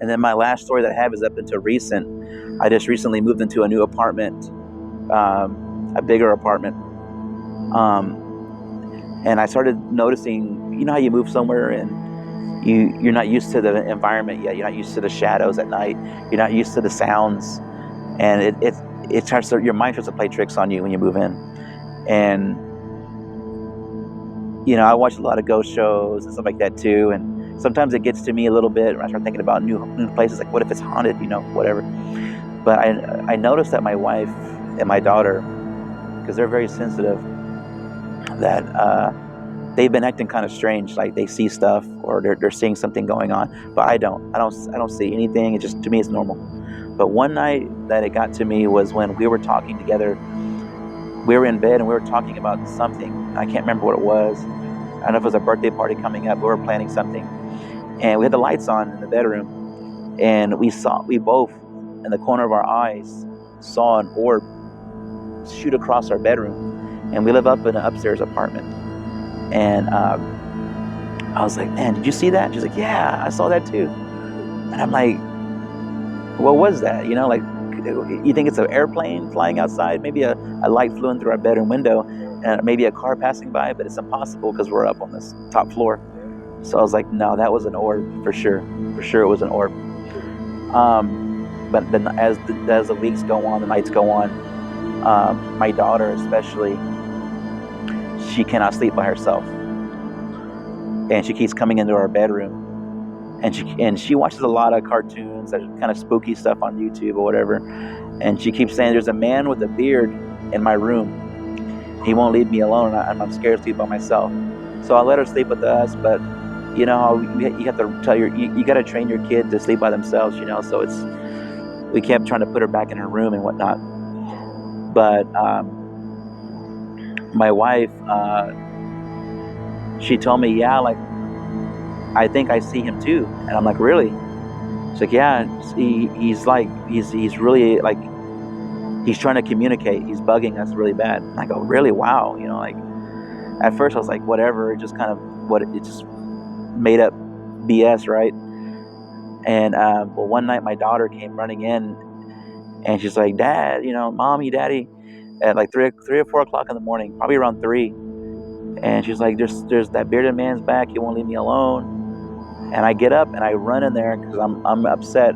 And then my last story that I have is up until recent. I just recently moved into a new apartment, a bigger apartment. Um, and I started noticing, you know how you move somewhere and you're not used to the environment yet. You're not used to the shadows at night. You're not used to the sounds, and it starts to, your mind starts to play tricks on you when you move in. And I watch a lot of ghost shows and stuff like that too. And sometimes it gets to me a little bit when I start thinking about new places. Like, what if it's haunted? Whatever. But I noticed that my wife and my daughter, because they're very sensitive, that they've been acting kind of strange. Like they see stuff or they're seeing something going on. But I don't see anything. It just, to me, it's normal. But one night that it got to me was when we were talking together. We were in bed and we were talking about something. I can't remember what it was. I don't know if it was a birthday party coming up. We were planning something, and we had the lights on in the bedroom, and we both, in the corner of our eyes, saw an orb shoot across our bedroom. And we live up in an upstairs apartment. And I was like, man, did you see that? She's like, yeah, I saw that too. And I'm like, what was that? Like, you think it's an airplane flying outside? Maybe a light flew in through our bedroom window, and maybe a car passing by, but it's impossible because we're up on this top floor. So I was like, no, that was an orb for sure. For sure it was an orb. But then as the weeks go on, the nights go on, my daughter especially, she cannot sleep by herself. And she keeps coming into our bedroom. And she watches a lot of cartoons, that kind of spooky stuff on YouTube or whatever. And she keeps saying, there's a man with a beard in my room. He won't leave me alone. I'm scared to sleep by myself. So I let her sleep with us. But you have to tell you got to train your kid to sleep by themselves. So we kept trying to put her back in her room and whatnot. But my wife, she told me, yeah, like, I think I see him too. And I'm like, really? She's like, yeah, he's really like, he's trying to communicate. He's bugging us really bad. And I go, really? Wow. Like, at first I was like, whatever. It just kind of, it just made up BS, right? And well, one night my daughter came running in, and she's like, Dad, Mommy, Daddy, at like 3 or 4 o'clock in the morning, probably around 3. And she's like, there's that bearded man's back. He won't leave me alone. And I get up and I run in there because I'm upset.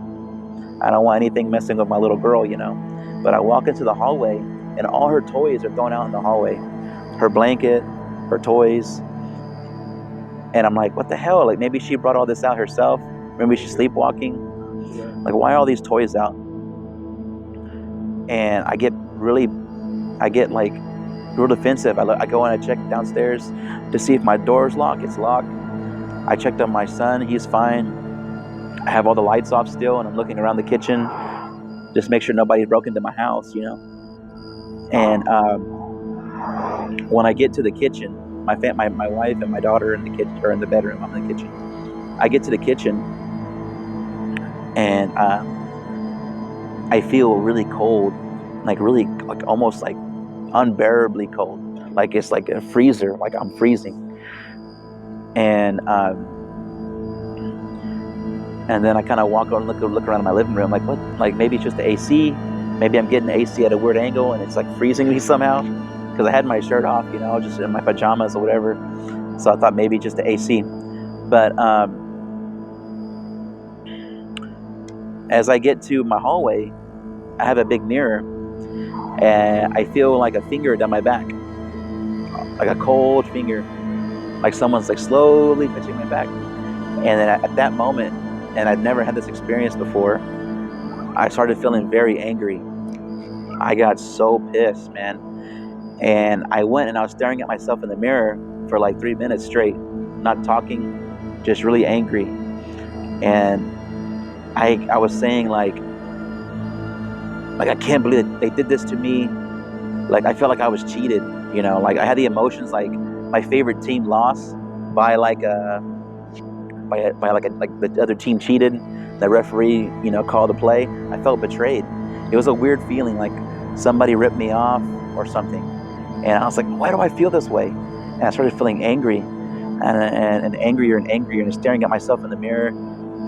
I don't want anything messing with my little girl, But I walk into the hallway, and all her toys are thrown out in the hallway. Her blanket, her toys. And I'm like, what the hell? Like, maybe she brought all this out herself. Maybe she's sleepwalking. Like, why are all these toys out? And I get like real defensive. I go and I check downstairs to see if my door's locked. It's locked. I checked on my son. He's fine. I have all the lights off still, and I'm looking around the kitchen, just make sure nobody's broke into my house, And when I get to the kitchen, my wife and my daughter in the kitchen, or in the bedroom. I'm in the kitchen. I get to the kitchen, and I feel really cold, like really, like almost like unbearably cold. Like it's like a freezer. Like I'm freezing. And then I kind of walk over and look around in my living room, like, what? Like, maybe it's just the AC. Maybe I'm getting the AC at a weird angle, and it's like freezing me somehow. Because I had my shirt off, just in my pajamas or whatever. So I thought maybe just the AC. But as I get to my hallway, I have a big mirror, and I feel like a finger down my back, like a cold finger. Like someone's like slowly touching my back. And then at that moment, and I'd never had this experience before, I started feeling very angry. I got so pissed, man. And I went and I was staring at myself in the mirror for like 3 minutes straight, not talking, just really angry. And I was saying like I can't believe that they did this to me. Like I felt like I was cheated, like I had the emotions like my favorite team lost by like the other team cheated. The referee, called a play. I felt betrayed. It was a weird feeling, like somebody ripped me off or something. And I was like, why do I feel this way? And I started feeling angry, and angrier and angrier, and staring at myself in the mirror.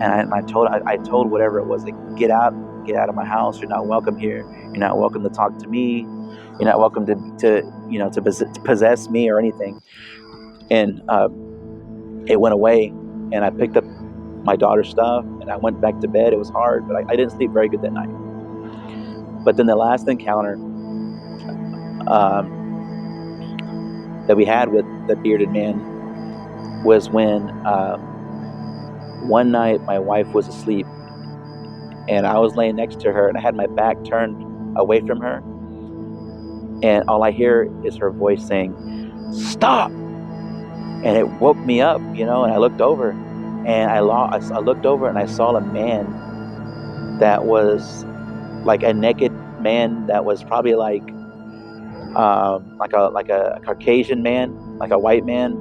And I told whatever it was, like, get out of my house. You're not welcome here. You're not welcome to talk to me. You're not welcome to possess me or anything. And it went away, and I picked up my daughter's stuff and I went back to bed. It was hard, but I didn't sleep very good that night. But then the last encounter um, that we had with the bearded man was when one night my wife was asleep and I was laying next to her and I had my back turned away from her, and all I hear is her voice saying, "Stop!" And it woke me up, and I looked over, and I looked over and I saw a man that was like a naked man that was probably like a Caucasian man, like a white man,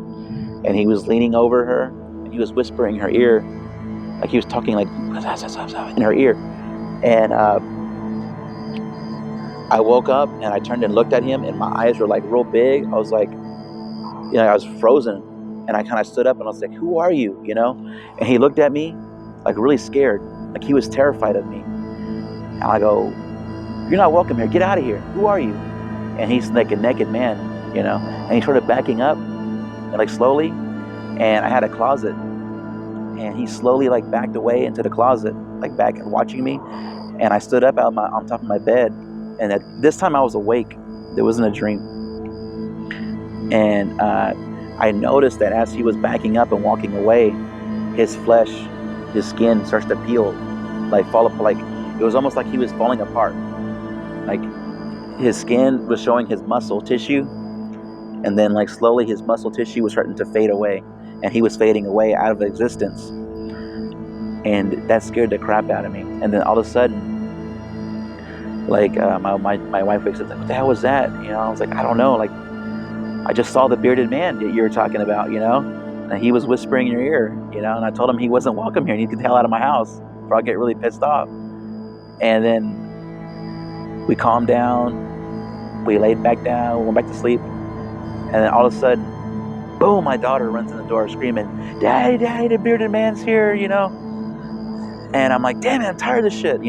and he was leaning over her and he was whispering in her ear, like he was talking like in her ear. And I woke up and I turned and looked at him, and my eyes were like real big. I was like, I was frozen, and I kind of stood up and I was like, "Who are you?" And he looked at me like really scared, like he was terrified of me. And I go, "You're not welcome here. Get out of here. Who are you?" And he's like a naked man, and he started backing up, and like slowly, and I had a closet, and he slowly like backed away into the closet, like back and watching me. And I stood up on top of my bed, and at this time I was awake. It wasn't a dream. And I noticed that as he was backing up and walking away, his flesh, his skin starts to peel, like fall apart. Like it was almost like he was falling apart. Like his skin was showing his muscle tissue, and then like slowly his muscle tissue was starting to fade away, and he was fading away out of existence. And that scared the crap out of me. And then all of a sudden, like my wife wakes up like, "What the hell was that?" I was like, "I don't know. Like I just saw the bearded man that you were talking about, and he was whispering in your ear, and I told him he wasn't welcome here and he'd get the hell out of my house, or I'll get really pissed off." And then we calmed down, we laid back down, we went back to sleep, and then all of a sudden, boom, my daughter runs in the door screaming, "Daddy, Daddy, the bearded man's here," And I'm like, "Damn it, I'm tired of this shit,"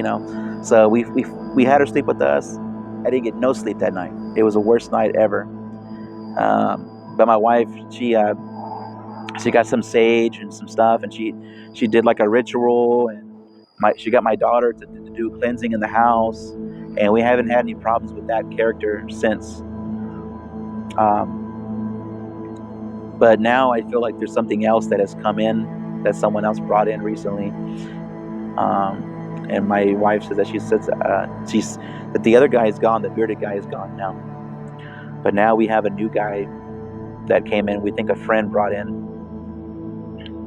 So we had her sleep with us. I didn't get no sleep that night. It was the worst night ever. But my wife, she got some sage and some stuff, and she did like a ritual, and she got my daughter to do cleansing in the house, and we haven't had any problems with that character since. But now I feel like there's something else that has come in, that someone else brought in recently. And my wife says that the other guy is gone, the bearded guy is gone now. But now we have a new guy that came in. We think a friend brought in,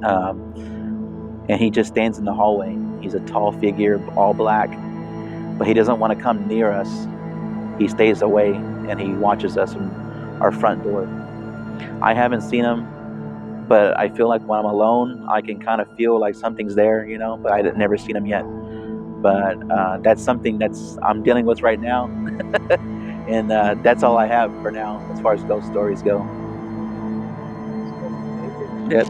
and he just stands in the hallway. He's a tall figure, all black, but he doesn't want to come near us. He stays away and he watches us from our front door. I haven't seen him, but I feel like when I'm alone, I can kind of feel like something's there, but I've never seen him yet. But that's something I'm dealing with right now. And that's all I have for now as far as ghost stories go. Yep.